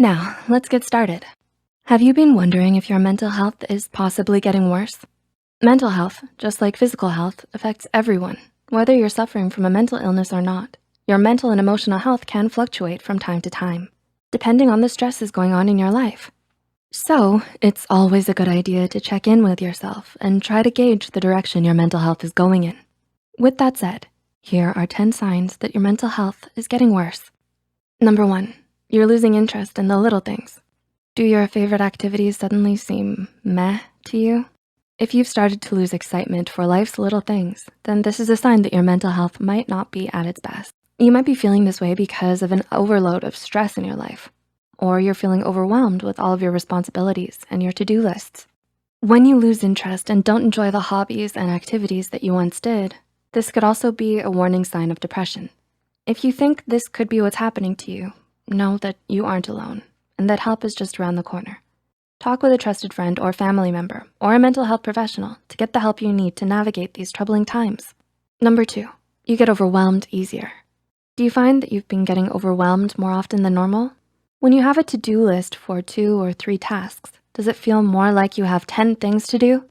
Now, let's get started. Have you been wondering if your mental health is possibly getting worse? Mental health, just like physical health, affects everyone, whether you're suffering from a mental illness or not. Your mental and emotional health can fluctuate from time to time, depending on the stresses going on in your life. So, it's always a good idea to check in with yourself and try to gauge the direction your mental health is going in. With that said, here are 10 signs that your mental health is getting worse. Number 1, you're losing interest in the little things. Do your favorite activities suddenly seem meh to you? If you've started to lose excitement for life's little things, then this is a sign that your mental health might not be at its best. You might be feeling this way because of an overload of stress in your life, or you're feeling overwhelmed with all of your responsibilities and your to-do lists. When you lose interest and don't enjoy the hobbies and activities that you once did, this could also be a warning sign of depression. If you think this could be what's happening to you, know that you aren't alone and that help is just around the corner. Talk with a trusted friend or family member or a mental health professional to get the help you need to navigate these troubling times. Number 2, you get overwhelmed easier. Do you find that you've been getting overwhelmed more often than normal? When you have a to-do list for 2 or 3 tasks, does it feel more like you have 10 things to do?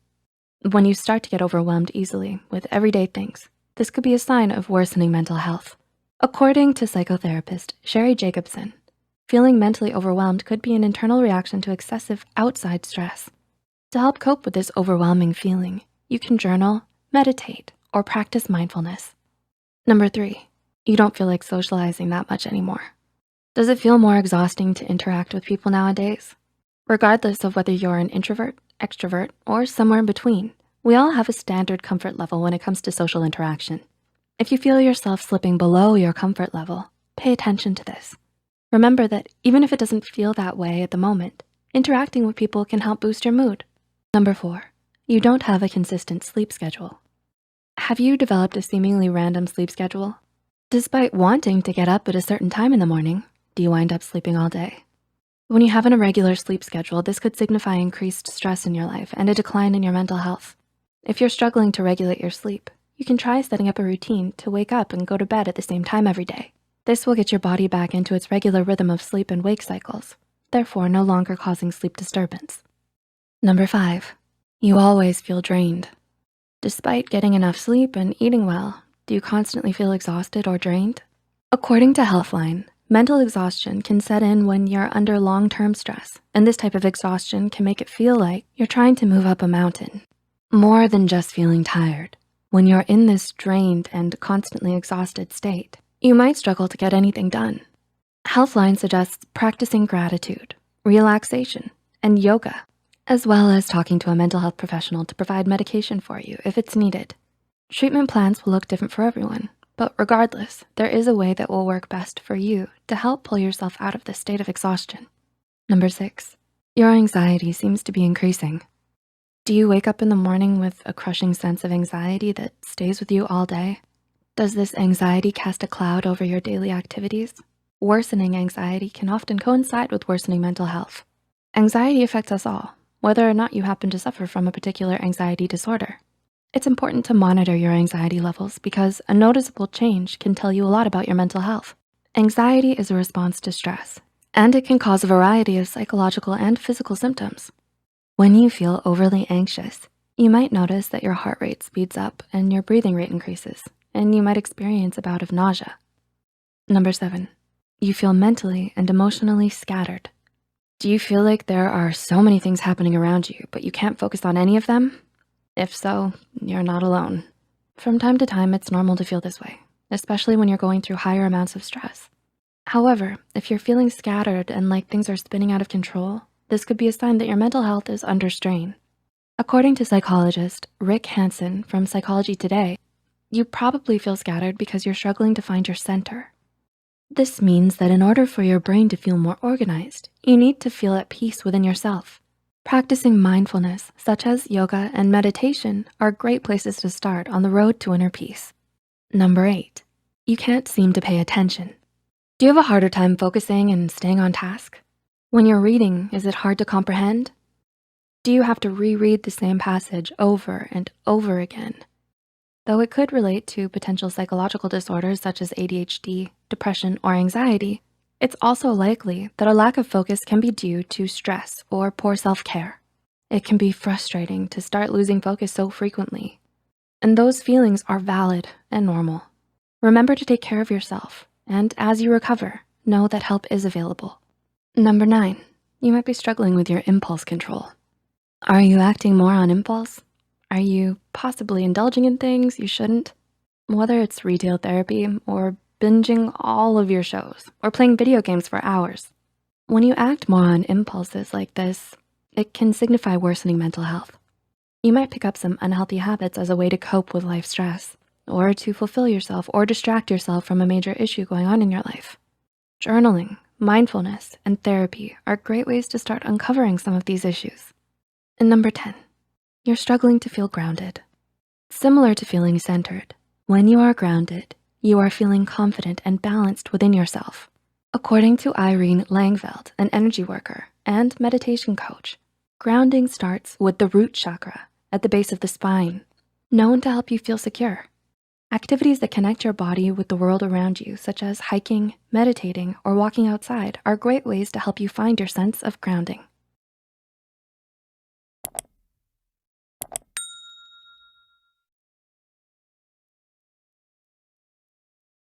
When you start to get overwhelmed easily with everyday things, this could be a sign of worsening mental health. According to psychotherapist Sherry Jacobson, feeling mentally overwhelmed could be an internal reaction to excessive outside stress. To help cope with this overwhelming feeling, you can journal, meditate, or practice mindfulness. Number 3, you don't feel like socializing that much anymore. Does it feel more exhausting to interact with people nowadays? Regardless of whether you're an introvert, extrovert, or somewhere in between, we all have a standard comfort level when it comes to social interaction. If you feel yourself slipping below your comfort level, pay attention to this. Remember that even if it doesn't feel that way at the moment, interacting with people can help boost your mood. Number 4, you don't have a consistent sleep schedule. Have you developed a seemingly random sleep schedule? Despite wanting to get up at a certain time in the morning, do you wind up sleeping all day? When you have an irregular sleep schedule, this could signify increased stress in your life and a decline in your mental health. If you're struggling to regulate your sleep, you can try setting up a routine to wake up and go to bed at the same time every day. This will get your body back into its regular rhythm of sleep and wake cycles, therefore no longer causing sleep disturbance. Number 5, you always feel drained. Despite getting enough sleep and eating well, do you constantly feel exhausted or drained? According to Healthline, mental exhaustion can set in when you're under long-term stress, and this type of exhaustion can make it feel like you're trying to move up a mountain. More than just feeling tired, when you're in this drained and constantly exhausted state, you might struggle to get anything done. Healthline suggests practicing gratitude, relaxation, and yoga, as well as talking to a mental health professional to provide medication for you if it's needed. Treatment plans will look different for everyone, but regardless, there is a way that will work best for you to help pull yourself out of this state of exhaustion. Number 6, your anxiety seems to be increasing. Do you wake up in the morning with a crushing sense of anxiety that stays with you all day? Does this anxiety cast a cloud over your daily activities? Worsening anxiety can often coincide with worsening mental health. Anxiety affects us all, whether or not you happen to suffer from a particular anxiety disorder. It's important to monitor your anxiety levels because a noticeable change can tell you a lot about your mental health. Anxiety is a response to stress, and it can cause a variety of psychological and physical symptoms. When you feel overly anxious, you might notice that your heart rate speeds up and your breathing rate increases, and you might experience a bout of nausea. Number 7, you feel mentally and emotionally scattered. Do you feel like there are so many things happening around you, but you can't focus on any of them? If so, you're not alone. From time to time, it's normal to feel this way, especially when you're going through higher amounts of stress. However, if you're feeling scattered and like things are spinning out of control, this could be a sign that your mental health is under strain. According to psychologist Rick Hansen from Psychology Today, you probably feel scattered because you're struggling to find your center. This means that in order for your brain to feel more organized, you need to feel at peace within yourself. Practicing mindfulness, such as yoga and meditation, are great places to start on the road to inner peace. Number 8, you can't seem to pay attention. Do you have a harder time focusing and staying on task? When you're reading, is it hard to comprehend? Do you have to reread the same passage over and over again? Though it could relate to potential psychological disorders such as ADHD, depression, or anxiety, It's also likely that a lack of focus can be due to stress or poor self-care. It can be frustrating to start losing focus so frequently, and those feelings are valid and normal. Remember to take care of yourself, and as you recover, know that help is available. Number 9, you might be struggling with your impulse control. Are you acting more on impulse? Are you possibly indulging in things you shouldn't? Whether it's retail therapy or binging all of your shows or playing video games for hours. When you act more on impulses like this, it can signify worsening mental health. You might pick up some unhealthy habits as a way to cope with life stress, or to fulfill yourself or distract yourself from a major issue going on in your life. Journaling, mindfulness, and therapy are great ways to start uncovering some of these issues. And number 10, you're struggling to feel grounded. Similar to feeling centered, when you are grounded, you are feeling confident and balanced within yourself. According to Irene Langveld, an energy worker and meditation coach, grounding starts with the root chakra at the base of the spine, known to help you feel secure. Activities that connect your body with the world around you, such as hiking, meditating, or walking outside, are great ways to help you find your sense of grounding.